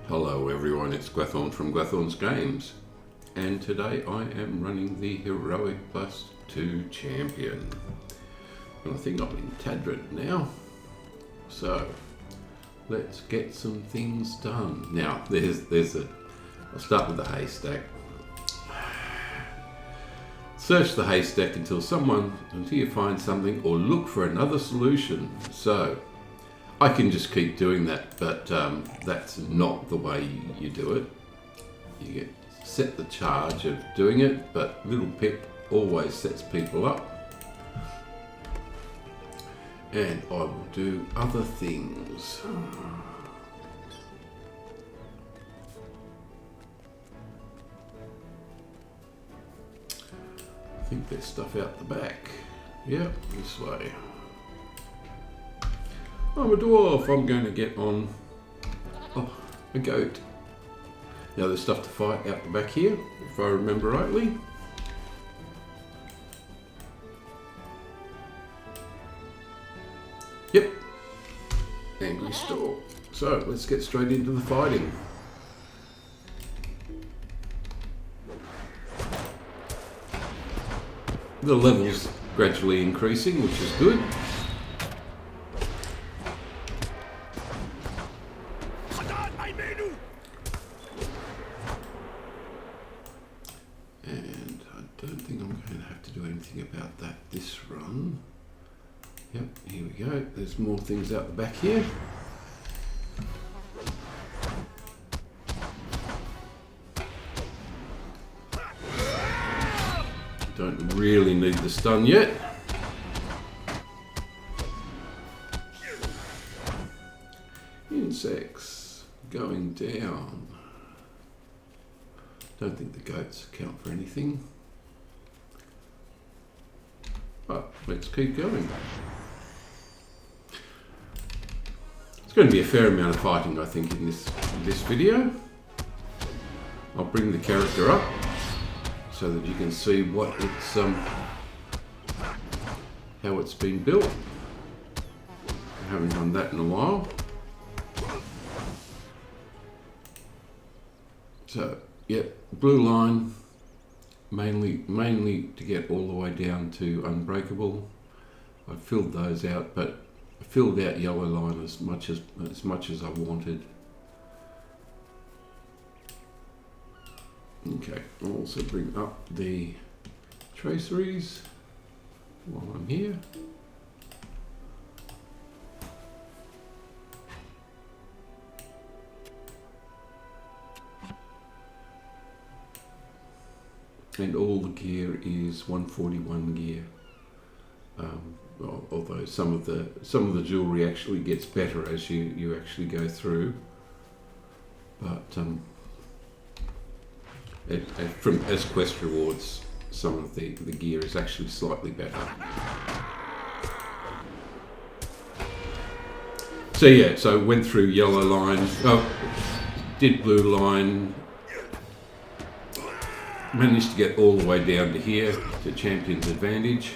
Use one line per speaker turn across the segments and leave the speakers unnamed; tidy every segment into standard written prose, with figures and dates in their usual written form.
Hello everyone, it's Gwathorn from Gwathorn's Games, and today I am running the Heroic +2 Champion. And I think I'm in Tadrid now, so let's get some things done. Now I'll start with the haystack. Search the haystack until you find something or look for another solution. So I can just keep doing that, but that's not the way you do it. You set the charge of doing it, but Little Pip always sets people up. And I will do other things. I think there's stuff out the back. Yep, this way. I'm a dwarf, I'm going to get on a goat. Now there's stuff to fight out the back here, if I remember rightly. Yep, angry store. So let's get straight into the fighting. The level's gradually increasing, which is good. And I don't think I'm going to have to do anything about that this run. Yep, here we go. There's more things out the back here. Don't really need the stun yet. Insects going down. Don't think the goats count for anything. But let's keep going. It's going to be a fair amount of fighting, I think, in this video. I'll bring the character up so that you can see what it's how it's been built. I haven't done that in a while. So, yep, blue line, mainly to get all the way down to unbreakable. I filled those out, but I filled out yellow line as much as I wanted. Okay, I'll also bring up the traceries while I'm here. And all the gear is 141 gear. Although some of the jewelry actually gets better as you actually go through. But as quest rewards, some of the gear is actually slightly better. So yeah, so went through yellow line, did blue line, managed to get all the way down to here to Champion's Advantage,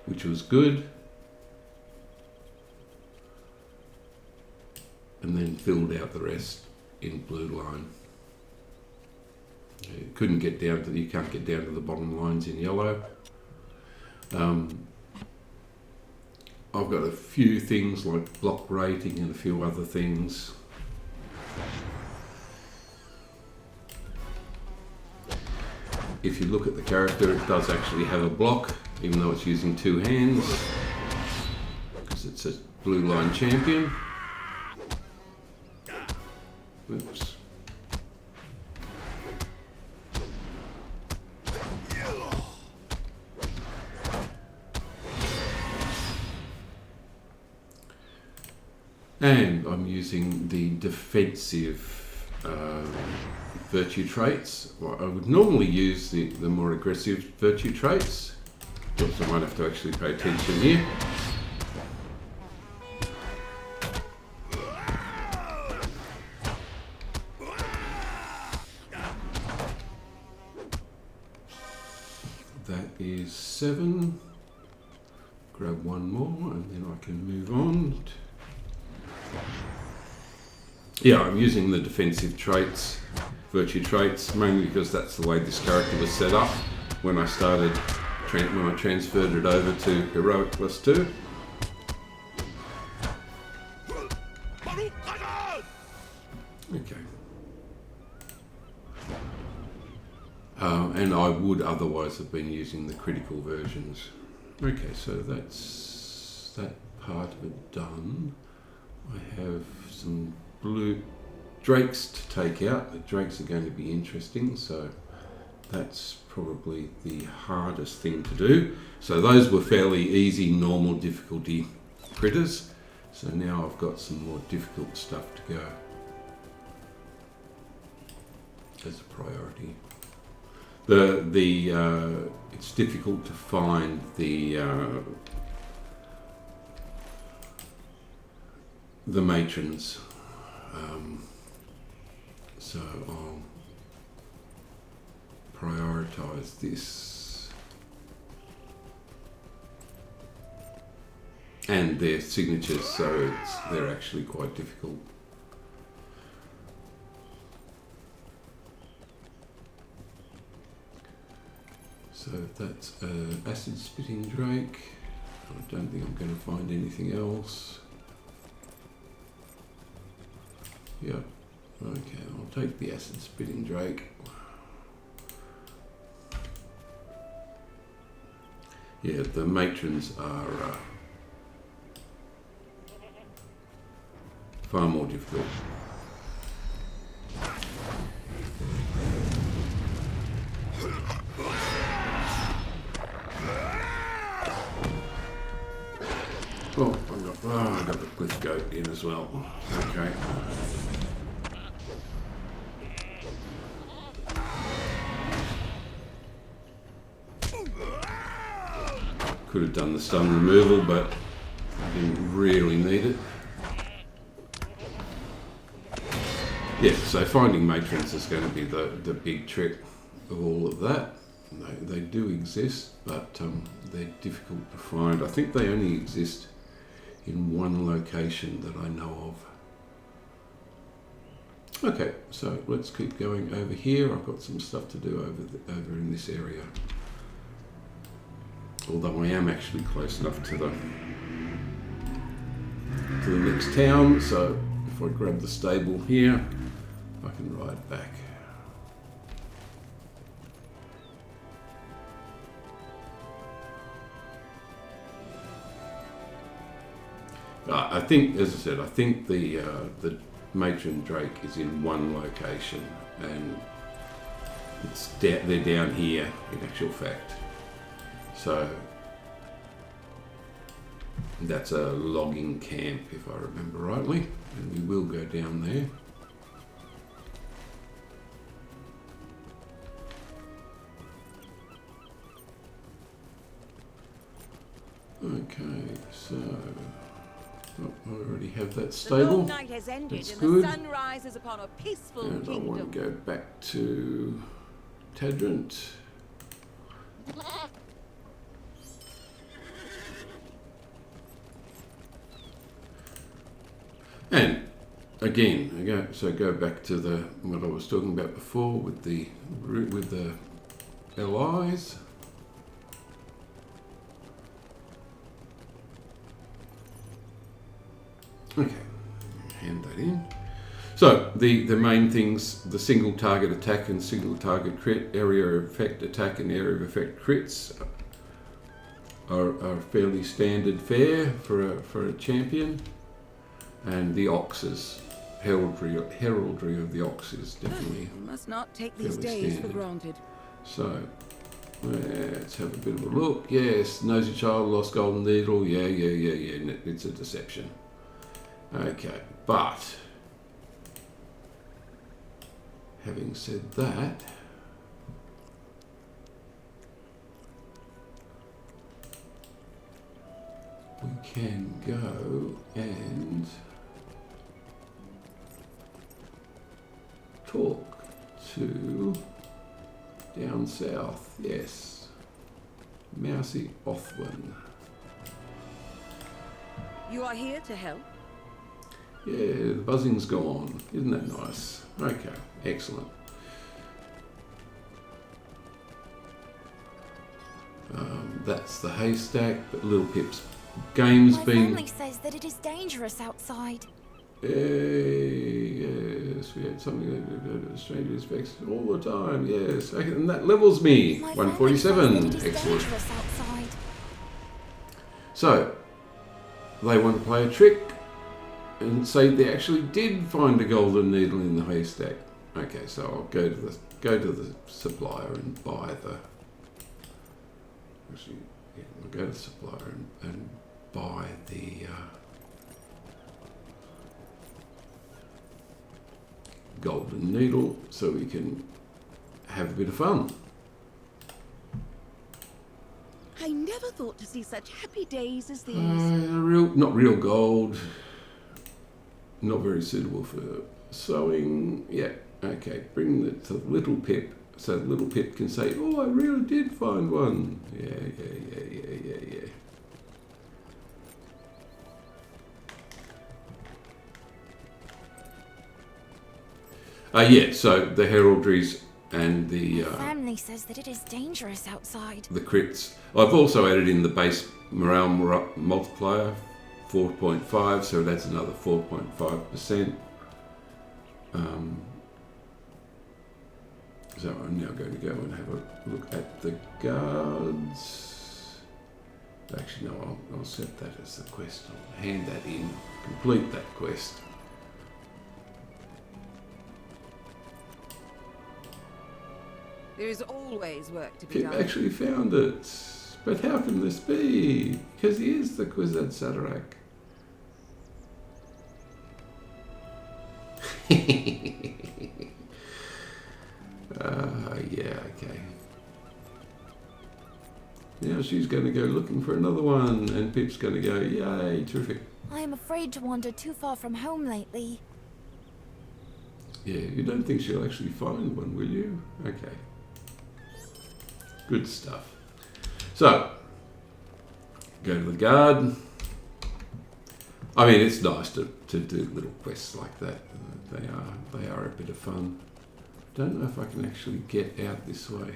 which was good. And then filled out the rest in blue line. You can't get down to the bottom lines in yellow. I've got a few things like block rating and a few other things. If you look at the character, it does actually have a block, even though it's using two hands, because it's a blue line champion. Oops. And I'm using the defensive virtue traits. Well, I would normally use the more aggressive virtue traits. Oops, I might have to actually pay attention here. That is 7. Grab one more and then I can move on. Yeah, I'm using the defensive traits, virtue traits, mainly because that's the way this character was set up when I started, when I transferred it over to Heroic +2. Okay. And I would otherwise have been using the critical versions. Okay, so that's that part of it done. I have some blue drakes to take out. The drakes are going to be interesting, so that's probably the hardest thing to do. So those were fairly easy, normal difficulty critters. So now I've got some more difficult stuff to go as a priority. It's difficult to find the matrons, so I'll prioritize this and their signatures, so they're actually quite difficult. So that's acid spitting drake. I don't think I'm going to find anything else. Yeah, okay, I'll take the acid spitting drake. Yeah, the matrons are far more difficult. Oh, I got the cliff goat in as well. Okay. Could have done the stun removal, but I didn't really need it. Yeah, so finding matrons is going to be the big trick of all of that. They do exist, but they're difficult to find. I think they only exist in one location that I know of. Okay, so let's keep going over here. I've got some stuff to do over in this area. Although I am actually close enough to the next town, so if I grab the stable here, I can ride back. I think, as I said, I think the matron drake is in one location, and they're down here in actual fact. So that's a logging camp, if I remember rightly, and we will go down there. Okay, so I already have that stable. That's good. And I want to go back to Tadrint. And again, go back to what I was talking about before with the LIs. Okay, hand that in. So the main things, the single target attack and single target crit, area of effect attack and area of effect crits are fairly standard fare for a champion. And the oxes, heraldry of the ox is definitely
must not take these days standard. For granted.
So let's have a bit of a look. Yes, nosy child, lost golden needle. Yeah. It's a deception. Okay, but having said that, we can go and talk to down south. Yes, Mousy Othwin.
You are here to help?
Yeah, the buzzing's gone. Isn't that nice? Okay, excellent. That's the haystack, but Little Pip's game's
My
been...
family says that it is dangerous outside.
Yes, we had something that go to stranger expects all the time. Yes, okay, and that levels me.
My
147.
family says that it is
Excellent.
dangerous outside.
So, they want to play a trick and say they actually did find a golden needle in the haystack. Okay, so I'll go to the supplier and buy the... Actually, yeah, I'll go to the supplier and buy the golden needle so we can have a bit of fun.
I never thought to see such happy days as these.
Not real gold. Not very suitable for sewing. Yeah, okay. Bring it to Little Pip so Little Pip can say, "Oh, I really did find one." Yeah. Yeah, so the heraldries and the
My family says that it is dangerous outside.
the crits. I've also added in the base morale multiplier, 4.5, so that's another 4.5%. So I'm now going to go and have a look at the guards. Actually, no, I'll set that as the quest. I'll hand that in, complete that quest.
There is always work to be
Pip
done.
actually found it. But how can this be? Because he is the Quizad Sadarak. Yeah, okay. Now she's going to go looking for another one, and Pip's going to go, yay, terrific.
I am afraid to wander too far from home lately.
Yeah, you don't think she'll actually find one, will you? Okay. Good stuff. So, go to the guard. I mean, it's nice to do little quests like that. They are a bit of fun. Don't know if I can actually get out this way.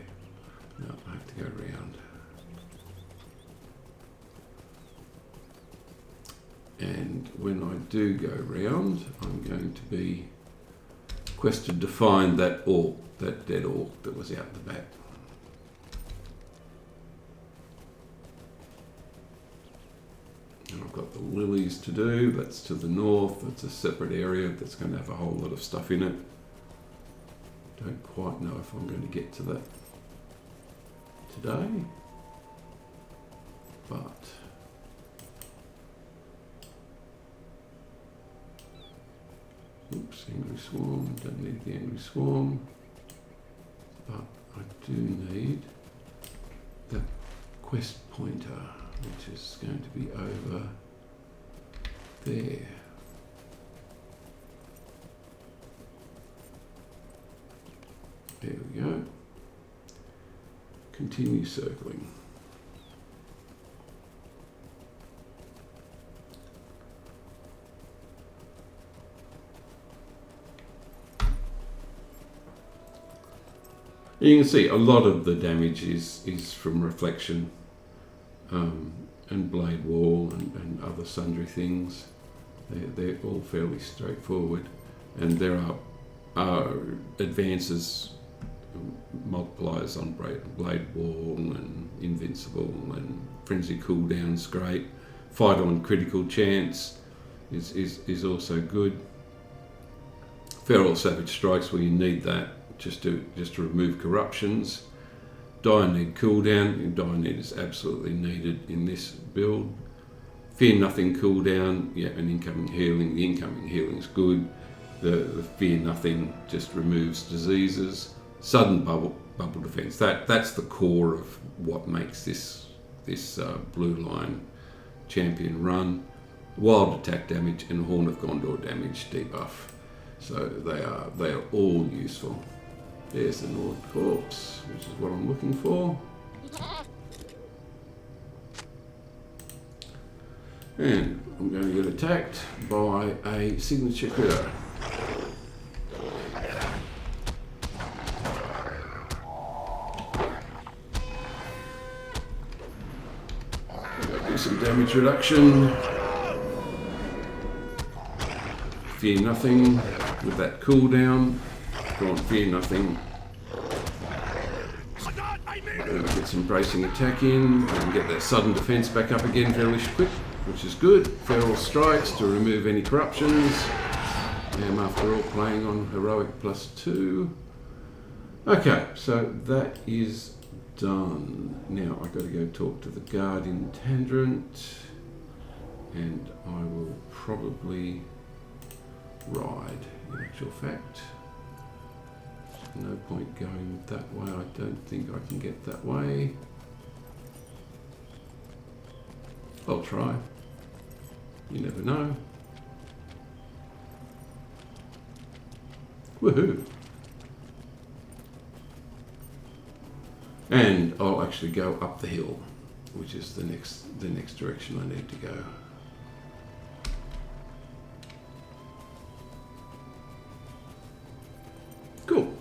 No, I have to go around. And when I do go round, I'm going to be quested to find that orc, that dead orc that was out the back. And I've got the lilies to do. That's to the north. That's a separate area that's going to have a whole lot of stuff in it. Don't quite know if I'm going to get to that today, but oops, angry swarm. Don't need the angry swarm, but I do need that quest pointer, which is going to be over there. There we go. Continue circling. You can see a lot of the damage is from reflection and blade wall and other sundry things. They're all fairly straightforward, and there are advances, multipliers on blade wall and invincible and frenzy cooldown's great. Fight on critical chance is also good. Feral savage strikes where you need that just to remove corruptions. Dire need cooldown. Dire need is absolutely needed in this build. Fear nothing cooldown. Yeah, and incoming healing. The incoming healing's good. The fear nothing just removes diseases. Sudden bubble defense. That's the core of what makes this Blueline Champion run. Wild attack damage and Horn of Gondor damage debuff. So they are all useful. There's the Nord Corpse, which is what I'm looking for. And I'm going to get attacked by a signature critter. Do some damage reduction. Fear nothing with that cooldown. Go on, fear nothing. Get some bracing attack in and get that sudden defense back up again fairly quick, which is good. Feral strikes to remove any corruptions. I'm after all playing on heroic +2. Okay, so that is done. Now I've got to go talk to the guard in Tandrant, and I will probably ride, in actual fact. No point going that way. I don't think I can get that way. I'll try. You never know. Woohoo! And I'll actually go up the hill, which is the next direction I need to go. Cool.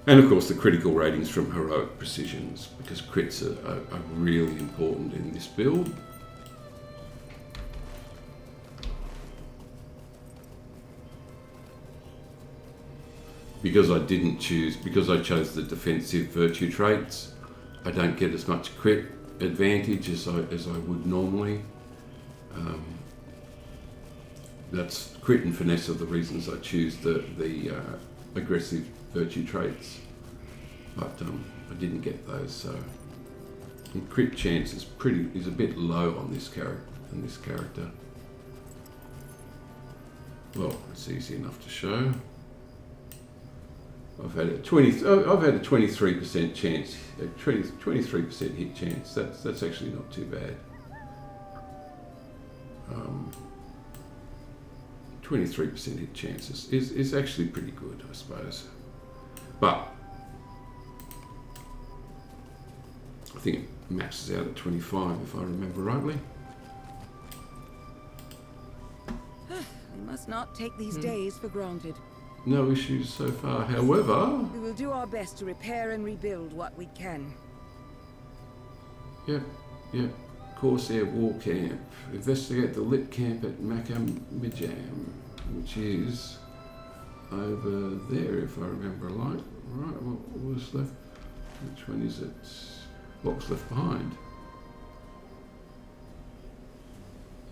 And of course the critical ratings from heroic precisions, because crits are really important in this build. Because I chose the defensive virtue traits, I don't get as much crit advantage as I would normally. That's crit and finesse are the reasons I choose the aggressive virtue traits, but I didn't get those, so the crit chance is a bit low on this character. Well, it's easy enough to show. I've had a 23% chance, 23% hit chance. That's actually not too bad. 23% hit chances is actually pretty good, I suppose. But I think it maxes out at 25 if I remember rightly.
We must not take these days for granted.
No issues so far, however.
We will do our best to repair and rebuild what we can.
Yep. Corsair War Camp. Investigate the lit camp at Macamijam, which is over there, if I remember right. Right, what was left? Which one is it? What's left behind?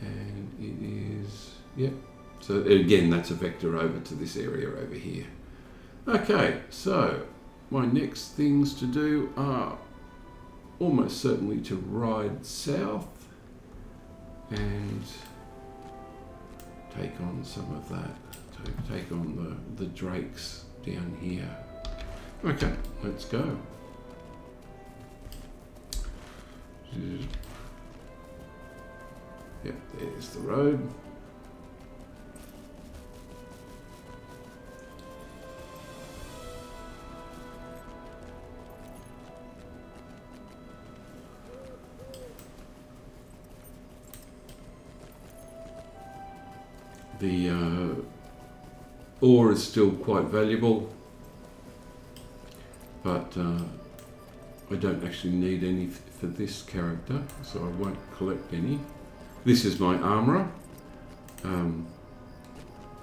And it is, yep. So again, that's a vector over to this area over here. Okay, so my next things to do are almost certainly to ride south and take on some of that, to take on the drakes down here. Okay, let's go. Yep, there's the road. The ore is still quite valuable, but I don't actually need any for this character, so I won't collect any. This is my armourer, and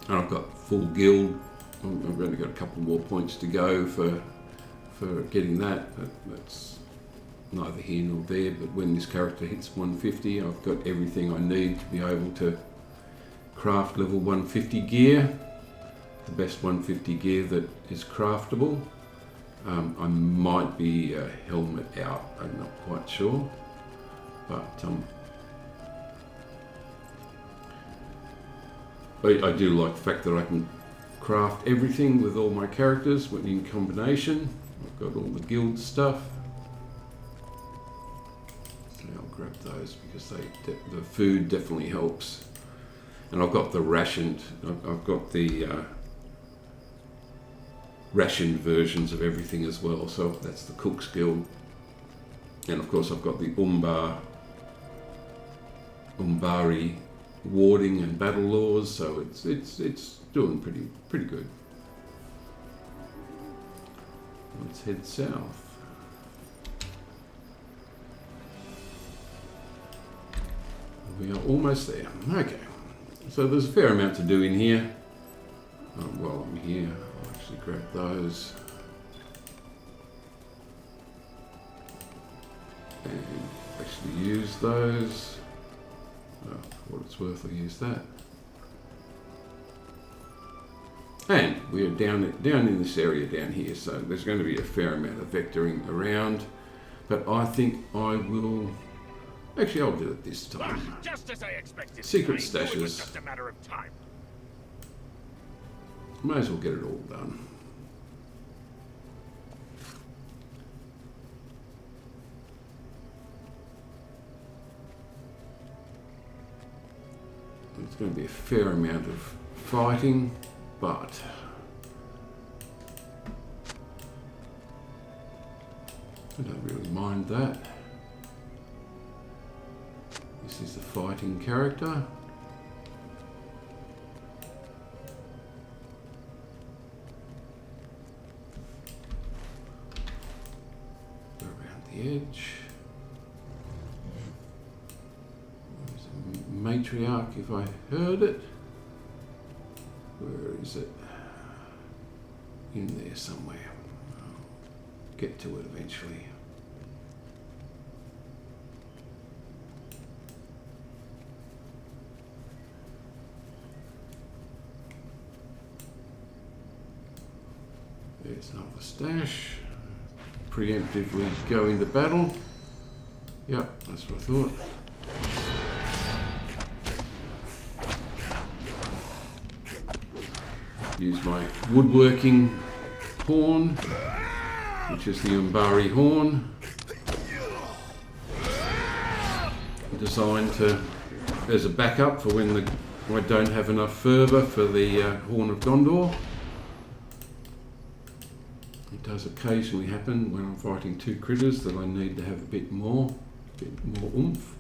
I've got full guild. I've only got a couple more points to go for getting that, but that's neither here nor there. But when this character hits 150, I've got everything I need to be able to craft level 150 gear, the best 150 gear that is craftable. I might be a helmet out, I'm not quite sure, but I do like the fact that I can craft everything with all my characters when in combination. I've got all the guild stuff. I'll grab those because the food definitely helps. And I've got the rationed versions of everything as well. So that's the Cook's Guild. And of course I've got the Umbar Umbari warding and battle laws, so it's doing pretty good. Let's head south. We are almost there. Okay, so there's a fair amount to do in here. While I'm here, I'll actually grab those. And actually use those. Well, for what it's worth, I'll use that. And we are down in this area down here, so there's going to be a fair amount of vectoring around. But I think I will... Actually, I'll do it this time.
Just as I expected.
Secret
I knew it was
stashes.
just a matter of time.
May as well get it all done. There's going to be a fair amount of fighting, but I don't really mind that. This is the fighting character. Go around the edge. There's a matriarch if I heard it. Where is it? In there somewhere. I'll get to it eventually. There's another stash. Preemptively go into battle. Yep, that's what I thought. Use my woodworking horn, which is the Umbari horn, designed to as a backup for when I don't have enough fervour for the Horn of Gondor. It does occasionally happen when I'm fighting two critters that I need to have a bit more oomph.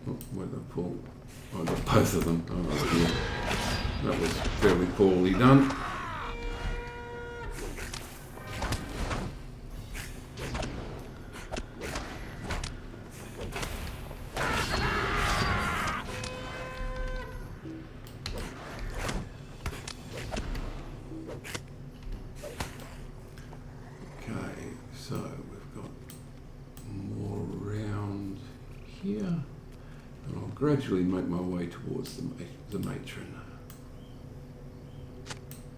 Oh, where did I pull? I got both of them. Oh, yeah. That was fairly poorly done. Okay, so we've got more around here. And I'll gradually make my way towards the matron.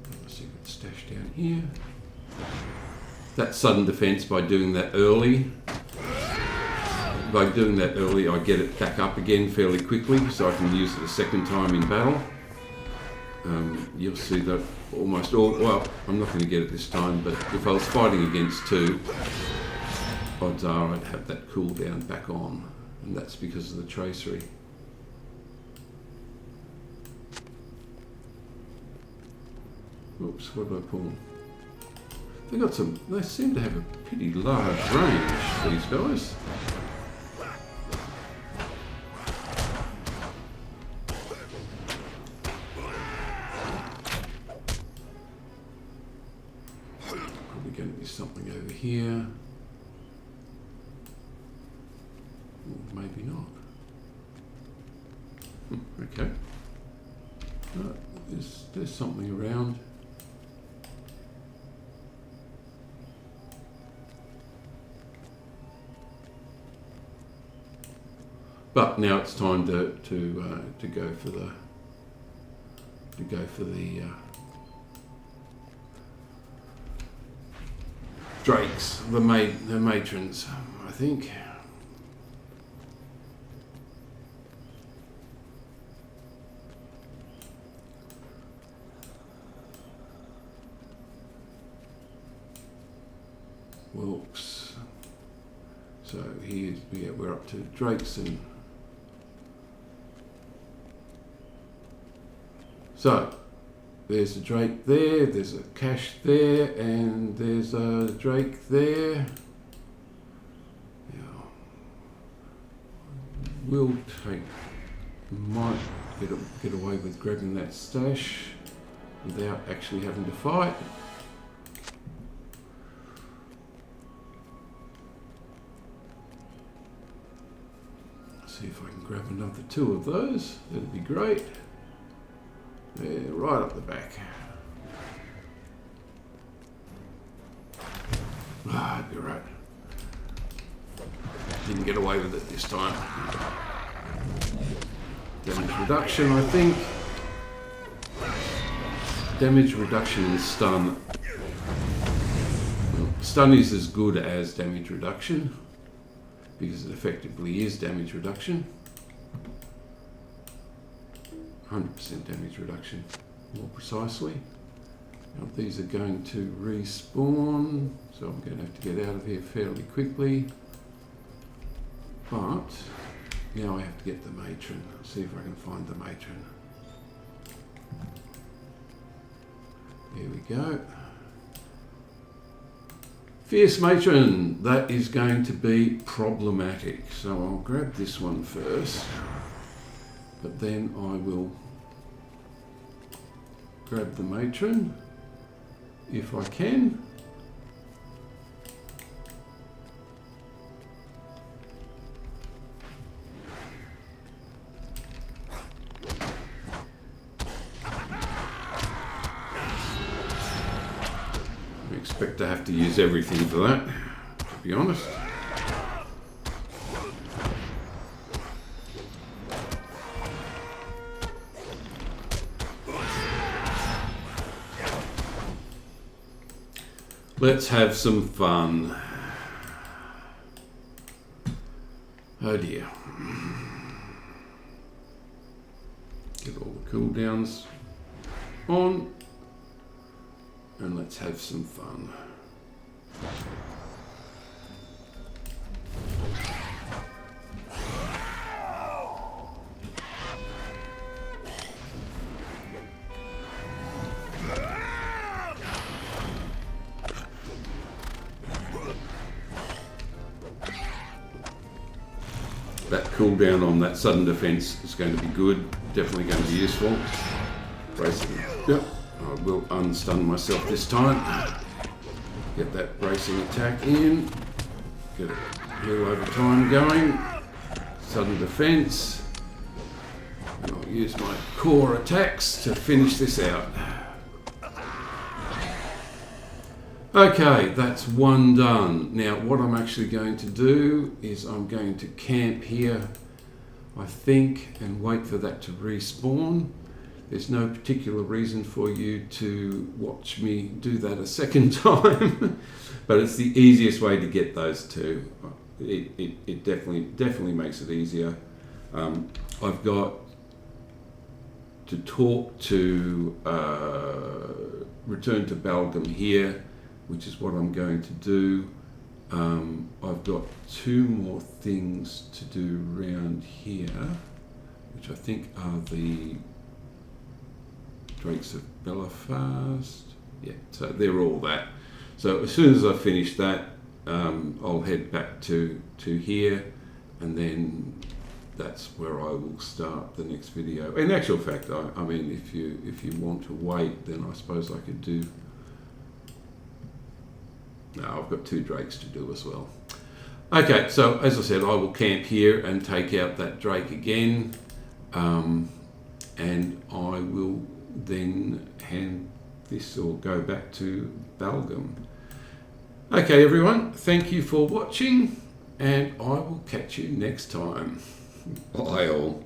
Got a secret stash down here. That sudden defense by doing that early. By doing that early, I get it back up again fairly quickly, so I can use it a second time in battle. You'll see that almost all, well, I'm not going to get it this time, but if I was fighting against two, odds are I'd have that cooldown back on. And that's because of the tracery. Oops, what did I pull? They seem to have a pretty large range, these guys. Probably going to be something over here. Maybe not. Okay. No, there's something around. But now it's time to go for the drakes, the matrons, I think. Whoops. So here, yeah, we're up to drakes and so there's a drake there, there's a cache there, and there's a drake there. Yeah. will take, might get away with grabbing that stash without actually having to fight. See if I can grab another 2 of those. That'd be great. There, right up the back. Ah, that'd be right. Didn't get away with it this time. Damage reduction, I think. Damage reduction and stun. Well, stun is as good as damage reduction because it effectively is damage reduction. 100% damage reduction, more precisely. Now these are going to respawn, so I'm going to have to get out of here fairly quickly. But now I have to get the matron. See if I can find the matron. Here we go. Fierce matron, that is going to be problematic. So I'll grab this one first, but then I will grab the matron if I can. I expect to have to use everything for that, to be honest. Let's have some fun. Oh dear. Get all the cooldowns on and let's have some fun. That cooldown on that sudden defense is going to be good, definitely going to be useful. Bracing. Yep, I will unstun myself this time. Get that bracing attack in. Get a heal over time going. Sudden defense. And I'll use my core attacks to finish this out. Okay, that's one done. Now what I'm actually going to do is I'm going to camp here, I think, and wait for that to respawn. There's no particular reason for you to watch me do that a second time, but it's the easiest way to get those two. It definitely makes it easier. I've got to talk to return to Balgam here, which is what I'm going to do. I've got 2 more things to do around here, which I think are the Drakes of Belfast. Yeah, so they're all that. So as soon as I finish that, I'll head back to here, and then that's where I will start the next video. In actual fact, I mean, if you want to wait, then I suppose I could do. No, I've got 2 drakes to do as well. Okay, so as I said, I will camp here and take out that drake again, and I will then hand this or go back to Balgam. Okay, everyone, thank you for watching, and I will catch you next time. Bye all.